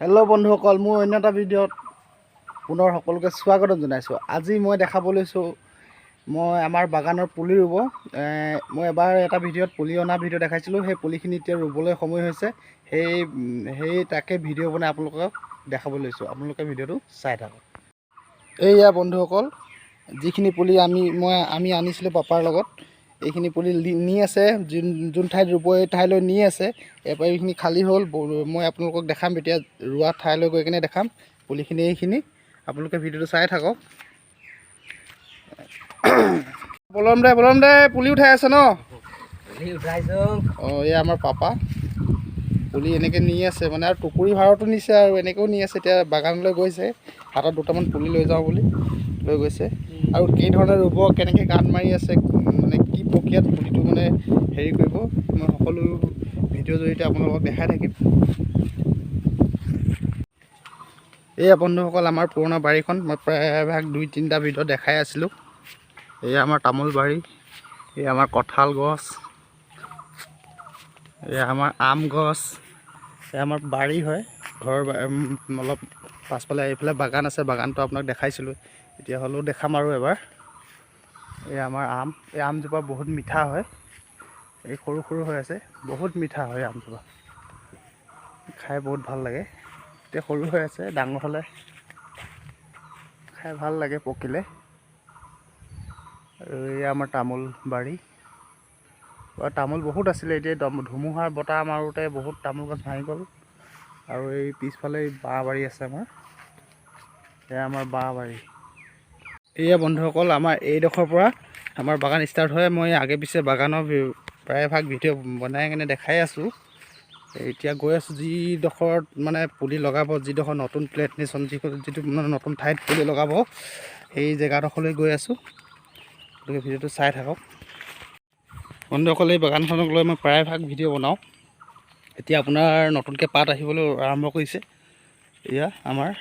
Hello' বন্ধুসকল, মোৰ অন্য এটা ভিডিঅ'ত পুনৰ সকলোকে স্বাগতম জনাইছোঁ। আজি মই দেখাব লৈছোঁ মই আমাৰ বাগানৰ পুলি ৰুব। মই এবাৰ এটা ভিডিঅ'ত পুলি অনা ভিডিঅ' দেখাইছিলোঁ। সেই পুলিখিনি এতিয়া ৰুবলৈ সময় হৈছে। সেই তাকে ভিডিঅ' বনাই আপোনালোকক দেখাব লৈছোঁ। আপোনালোকে ভিডিঅ'টো চাই থাকক। এইয়া বন্ধুসকল, যিখিনি পুলি আমি আনিছিলোঁ পাপাৰ লগত, এইখিনি পুলি নি আছে। যোন ঠাইত ৰুব এই ঠাইলৈ নি আছে। এবাৰ এইখিনি খালী হ'ল। মই আপোনালোকক দেখাম, এতিয়া ৰোৱা ঠাইলৈ গৈ কিনে দেখাম পুলিখিনি। এইখিনি আপোনালোকে ভিডিঅ'টো চাই থাকক। বলৰাম দে পুলি উঠাই আছে ন? অঁ, এই আমাৰ পাপা পুলি এনেকৈ নি আছে মানে, আৰু টুকুৰি ভাড়াটো নিছে আৰু এনেকৈও নি আছে। এতিয়া বাগানলৈ গৈছে, হাতত দুটামান পুলি লৈ যাওঁ বুলি লৈ গৈছে। আৰু কি ধৰণে ৰুব, কেনেকৈ গাঁত মাৰি আছে, মানে কি প্ৰক্ৰিয়াত পুলিটো মানে হেৰি কৰিব, মই সকলো ভিডিঅ'ৰ জৰিয়তে আপোনালোকক দেখাই থাকিম। এয়া বন্ধুসকল, আমাৰ পুৰণা বাৰীখন মই প্ৰায়ভাগ 2-3টা ভিডিঅ' দেখাই আছিলোঁ। এয়া আমাৰ তামোল বাৰী, এয়া আমাৰ কঁঠাল গছ, এয়া আমাৰ আম গছ। এয়া আমাৰ বাৰী হয়, ঘৰৰ অলপ পাছফালে এইফালে বাগান আছে। বাগানটো আপোনাক দেখাইছিলোঁ, এতিয়া হ'লেও দেখাম আৰু এবাৰ। এয়া আমাৰ আম, এই আমজোপা বহুত মিঠা হয়। এই সৰু সৰু হৈ আছে, বহুত মিঠা হয় আমজোপা, খাই বহুত ভাল লাগে। এতিয়া সৰু হৈ আছে, ডাঙৰ হ'লে খাই ভাল লাগে পকিলে। আৰু এয়া আমাৰ তামোল বাৰী, তামোল বহুত আছিলে। এতিয়া ধুমুহাৰ বতাহ মাৰোঁতে বহুত তামোল গছ ভাঙি গ'ল। আৰু এই পিছফালে বাঁহ বাৰী আছে আমাৰ, এয়া আমাৰ বাঁহ বাৰী। এয়া বন্ধুসকল, আমাৰ এইডোখৰ পৰা আমাৰ বাগান ষ্টাৰ্ট হয়। মই আগে পিছে বাগানৰ প্ৰায়ভাগ ভিডিঅ' বনাই কিনে দেখাই আছোঁ। এতিয়া গৈ আছোঁ যিডোখৰত মানে পুলি লগাব, যিডোখৰ নতুন প্লেণ্টেশ্যন, যিটো মানে নতুন ঠাইত পুলি লগাব, সেই জেগাডোখৰলৈ গৈ আছোঁ। গতিকে ভিডিঅ'টো চাই থাকক বন্ধুসকল। এই বাগানখনক লৈ মই প্ৰায়ভাগ ভিডিঅ' বনাওঁ। এতিয়া আপোনাৰ নতুনকৈ পাত আহিবলৈ আৰম্ভ কৰিছে। এয়া আমাৰ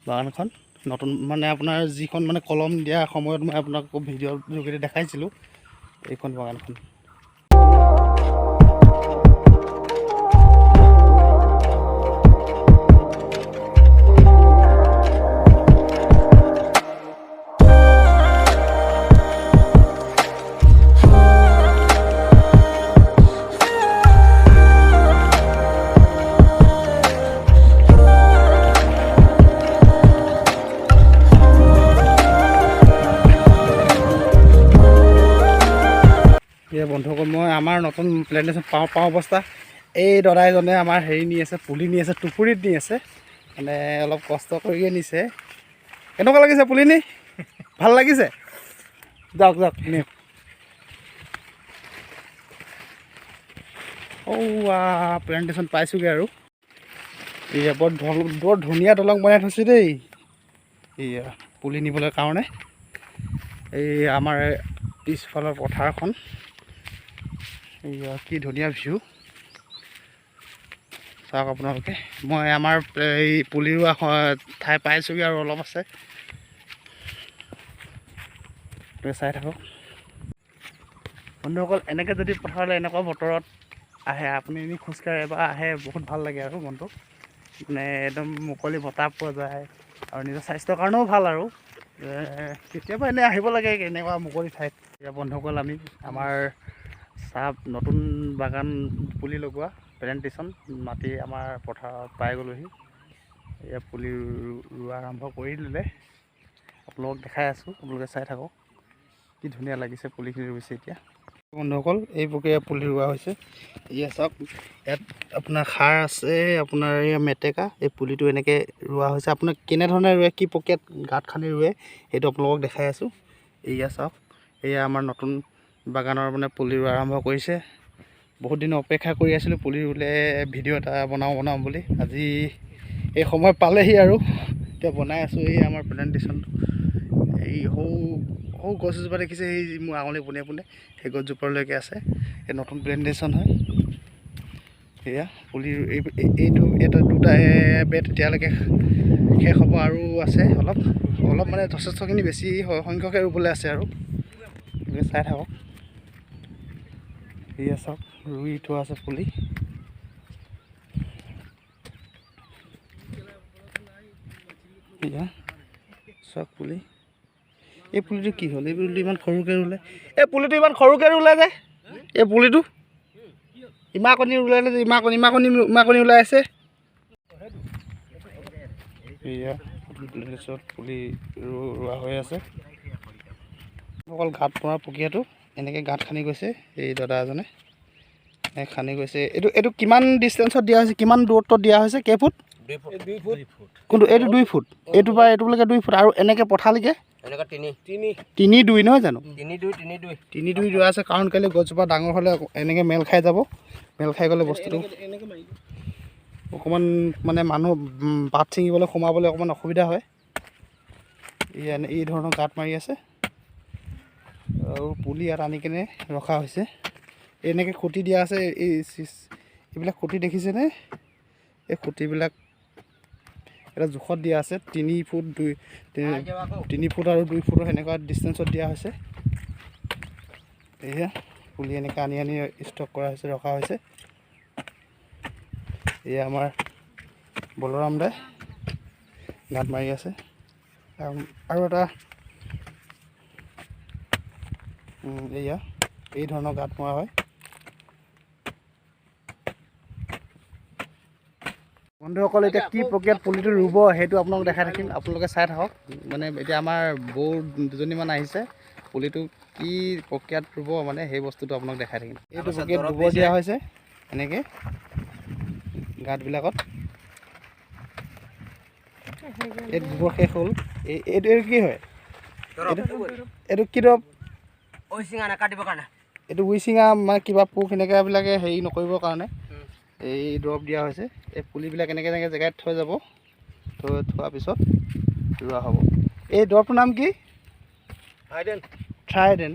বাগানখন নতুন, মানে আপোনাৰ যিখন মানে কলম দিয়া সময়ত মই আপোনাক ভিডিঅ'ৰ যোগেদি দেখাইছিলোঁ, এইখন বাগানখন। এয়া বন্ধুসকল, মই আমাৰ নতুন প্লেণ্টেশ্যন পাওঁ অৱস্থা। এই দদাইজনে আমাৰ হেৰি নি আছে, পুলি নি আছে, টুকুৰিত নি আছে, মানে অলপ কষ্ট কৰিয়ে নিছে। কেনেকুৱা লাগিছে পুলি নি? ভাল লাগিছে? যাওক নিয়ক। প্লেণ্টেশ্যন পাইছোঁগৈ আৰু। এয়া বৰ ধুনীয়া দলং বনাই থৈছে দেই, এয়া পুলি নিবলৈ কাৰণে। এই আমাৰ পিছফালৰ পথাৰখন, এয়া কি ধুনীয়া ভিউ চাওক আপোনালোকে। মই আমাৰ এই পুলি ৰোৱা ঠাই পাইছোঁগৈ, আৰু অলপ আছে, চাই থাকক বন্ধুসকল। এনেকৈ যদি পথাৰলৈ এনেকুৱা বতৰত আহে, আপুনি এনে খোজকাঢ়ে বা আহে, বহুত ভাল লাগে আৰু মনটো, মানে একদম মুকলি বতাহ পোৱা যায়। আৰু নিজৰ স্বাস্থ্যৰ কাৰণেও ভাল। আৰু কেতিয়াবা এনেই আহিব লাগে এনেকুৱা মুকলি ঠাইত। এতিয়া বন্ধুসকল, আমি আমাৰ নতুন বাগান পুলি লগোৱা প্লেণ্টেশ্যন মাটি আমাৰ পথাৰত পাই গ'লোহি। এয়া পুলি ৰোৱা আৰম্ভ কৰি দিলে, আপোনালোকক দেখাই আছোঁ, আপোনালোকে চাই থাকক কি ধুনীয়া লাগিছে পুলিখিনি ৰুইছে। এতিয়া বন্ধুসকল, এই প্ৰক্ৰিয়া পুলি ৰোৱা হৈছে। এয়া চাওক, ইয়াত আপোনাৰ সাৰ আছে, আপোনাৰ এই মেটেকা, এই পুলিটো এনেকৈ ৰোৱা হৈছে। আপোনাক কেনেধৰণে ৰুৱে, কি প্ৰক্ৰিয়াত গাঁত খান্দি ৰুৱে, সেইটো আপোনালোকক দেখাই আছোঁ। এয়া চাওক, এয়া আমাৰ নতুন বাগানৰ মানে পুলি ৰোৱা আৰম্ভ কৰিছে। বহুত দিন অপেক্ষা কৰি আছিলোঁ পুলি ৰুলে ভিডিঅ' এটা বনাওঁ বুলি। আজি এই সময় পালেহি আৰু এতিয়া বনাই আছোঁ। এই আমাৰ প্লেণ্টেশ্যনটো, এই সৌ গছ এজোপা দেখিছে, এই মোৰ আঙুলি পোনে পোনে, সেই গছজোপালৈকে আছে। এই নতুন প্লেণ্টেশ্যন হয়। এয়া পুলি এটা দুটা বেট এতিয়ালৈকে শেষ হ'ব, আৰু আছে অলপ মানে যথেষ্টখিনি বেছি সংখ্যকে ৰুবলৈ আছে আৰু। চাই থাকক, এয়া চাওক ৰুই থোৱা আছে পুলি। এয়া চাওক পুলি। এই পুলিটো কি হ'ল? এই পুলিটো ইমান সৰুকৈ ৰুলে, এই পুলিটো ইমান সৰুকৈ ৰুলে যে, এই পুলিটো ইমাকণি ওলালে যে, ইমাকণি ওলাই আছে। এয়া প্লেণ্টেশ্যনত পুলি ৰোৱা হৈ আছে। অকল গাঁত মৰা প্ৰক্ৰিয়াটো এনেকৈ গাঁত খান্দি গৈছে এই দাদা এজনে, খান্দি গৈছে। এইটো কিমান ডিষ্টেঞ্চত দিয়া হৈছে, কিমান দূৰত্বত দিয়া হৈছে? কেইফুট? 2 ফুট। কোনটো? এইটো 2 ফুট, এইটোৰ পৰা এইটোলৈকে 2 ফুট, আৰু এনেকৈ পথালৈকে 3-2 নহয় জানো? 3-2 ৰোৱা আছে। কাৰণ কেলৈ গছজোপা ডাঙৰ হ'লে এনেকৈ মেল খাই যাব, মেল খাই গ'লে বস্তুটো অকণমান মানে মানুহ পাত ছিঙিবলৈ সোমাবলৈ অকণমান অসুবিধা হয়। এই ধৰণৰ গাঁত মাৰি আছে আৰু পুলি ইয়াত আনি কেনে ৰখা হৈছে। এনেকৈ খুঁটি দিয়া আছে। এইবিলাক খুঁটি দেখিছেনে? এই খুঁটিবিলাক এটা জোখত দিয়া আছে, 3 ফুট 3 ফুট আৰু 2 ফুটৰ সেনেকুৱা ডিষ্টেঞ্চত দিয়া হৈছে। এয়া পুলি এনেকৈ আনি ষ্টক কৰা হৈছে, ৰখা হৈছে। এয়া আমাৰ বলৰাম দাই গাঁত মাৰি আছে। আৰু এটা এয়া এই ধৰণৰ গাঁত মৰা হয়। বন্ধুসকল, এতিয়া কি প্ৰক্ৰিয়াত পুলিটো ৰুব সেইটো আপোনালোক দেখাই থাকিম, আপোনালোকে চাই থাকক। মানে এতিয়া আমাৰ বৌ দুজনীমান আহিছে, পুলিটো কি প্ৰক্ৰিয়াত ৰুব মানে সেই বস্তুটো আপোনাক দেখাই থাকিম। এইটো প্ৰক্ৰিয়াত গোবৰ দিয়া হৈছে এনেকৈ গাঁতবিলাকত। এইটো গোবৰ শেষ হ'ল। এইটো কি হয়? এইটো কি দৰৱ? এইটো উইচিঙা মানে কিবা পোক সেনেকুৱাবিলাকে হেৰি নকৰিবৰ কাৰণে এই দৰৱ দিয়া হৈছে। এই পুলিবিলাক এনেকৈ জেগাত থৈ যাব, থোৱাৰ পিছত ৰোৱা হ'ব। এই দৰৱটোৰ নাম কি? থাইডেন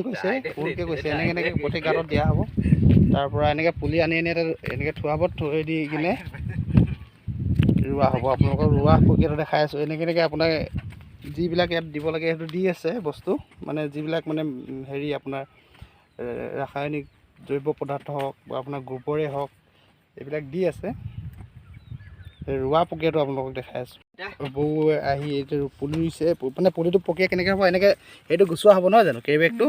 কৈছে, ভুলকৈ কৈছে। এনেকৈ প্ৰত্যেক গাঁতত দিয়া হ'ব। তাৰ পৰা এনেকৈ পুলি আনি এনেকৈ থোৱা হ'ব, থৈ দি কিনে ৰোৱা হ'ব। আপোনালোকৰ ৰোৱা প্ৰক্ৰিয়াটো দেখাই আছোঁ। এনেকৈ আপোনাক যিবিলাক ইয়াত দিব লাগে সেইটো দি আছে বস্তু, মানে যিবিলাক মানে হেৰি আপোনাৰ ৰাসায়নিক জৈৱ পদাৰ্থ হওক বা আপোনাৰ গোবৰেই হওক, এইবিলাক দি আছে। ৰোৱা প্ৰক্ৰিয়াটো আপোনালোকক দেখাই আছোঁ। বৌ আহি এইটো পুলি ৰুইছে। মানে পুলিটো প্ৰক্ৰিয়া কেনেকৈ হ'ব? এনেকৈ সেইটো গুচোৱা হ'ব নহয় জানো? কেৰিবেগটো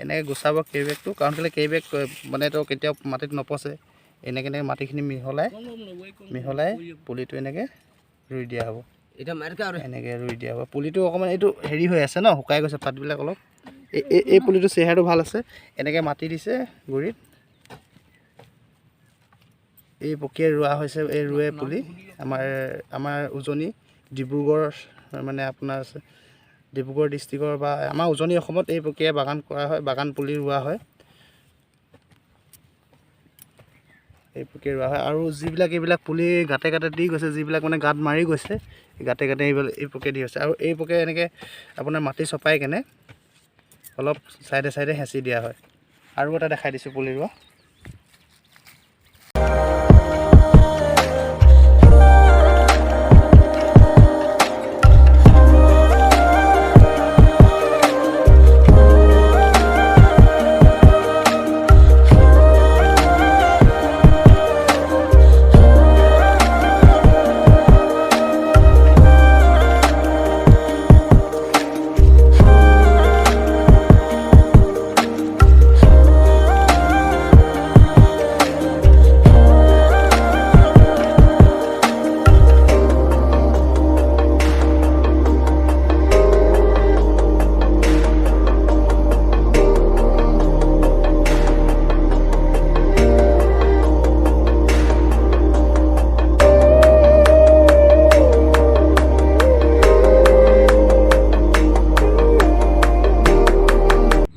এনেকৈ গুচাব, কেৰিবেগটো। কাৰণ কেলৈ কেৰিবেগ মানে তো কেতিয়াও মাটিত নপচে। এনেকৈ মাটিখিনি মিহলাই পুলিটো এনেকৈ ৰুই দিয়া হ'ব। এনেকৈ ৰুই দিয়া হ'ব। পুলিটো অকণমান এইটো হেৰি হৈ আছে ন, শুকাই গৈছে পাতবিলাক অলপ। এই পুলিটো চেহেৰাটো ভাল আছে। এনেকৈ মাটি দিছে গুৰিত। এই প্ৰক্ৰিয়াত ৰোৱা হৈছে। এই ৰুৱে পুলি আমাৰ উজনি ডিব্ৰুগড়, মানে আপোনাৰ ডিব্ৰুগড় ডিষ্ট্ৰিক্টৰ বা আমাৰ উজনি অসমত এই প্ৰক্ৰিয়াই বাগান কৰা হয়, বাগান পুলি ৰোৱা হয়। এই প্ৰক্ৰিয়া ৰোৱা হয়। আৰু এইবিলাক পুলি গাঁতে দি গৈছে, যিবিলাক মানে গাঁত মাৰি গৈছে, গাঁতে এই প্ৰক্ৰিয়া দি হৈছে। আৰু এই প্ৰক্ৰিয়া এনেকৈ আপোনাৰ মাটি চপাই কেনে অলপ চাইডে হেঁচি দিয়া হয়। আৰু এটা দেখাই দিছোঁ পুলি ৰোৱা।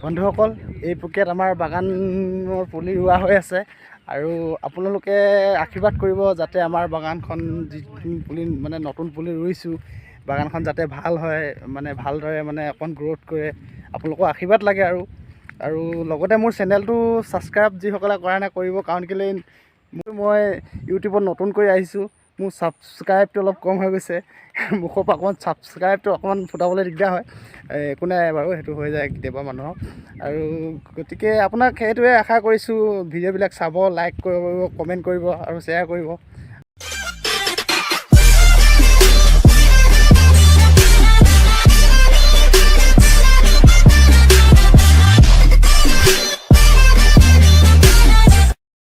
বন্ধুসকল, এই প্ৰক্ৰিয়াত আমাৰ বাগানৰ পুলি ৰোৱা হৈ আছে। আৰু আপোনালোকে আশীৰ্বাদ কৰিব যাতে আমাৰ বাগানখন যিখিনি পুলি মানে নতুন পুলি ৰুইছোঁ, বাগানখন যাতে ভাল হয়, মানে ভালদৰে মানে অকণ গ্ৰ'থ কৰে। আপোনালোকৰ আশীৰ্বাদ লাগে। আৰু লগতে মোৰ চেনেলটো ছাবস্ক্ৰাইব যিসকলে কৰা নাই কৰিব। কাৰণ কেলৈ মই ইউটিউবত নতুনকৈ আহিছোঁ, মোৰ ছাবস্ক্ৰাইবটো অলপ কম হৈ গৈছে। মুখৰ পৰা অকণমান ছাবস্ক্ৰাইবটো অকণমান ফুটাবলৈ দিগদাৰ হয়। একো নাই বাৰু, সেইটো হৈ যায় কেতিয়াবা মানুহৰ। আৰু গতিকে আপোনাক সেইটোৱে আশা কৰিছোঁ, ভিডিঅ'বিলাক চাব, লাইক কৰিব, কমেণ্ট কৰিব আৰু শ্বেয়াৰ কৰিব।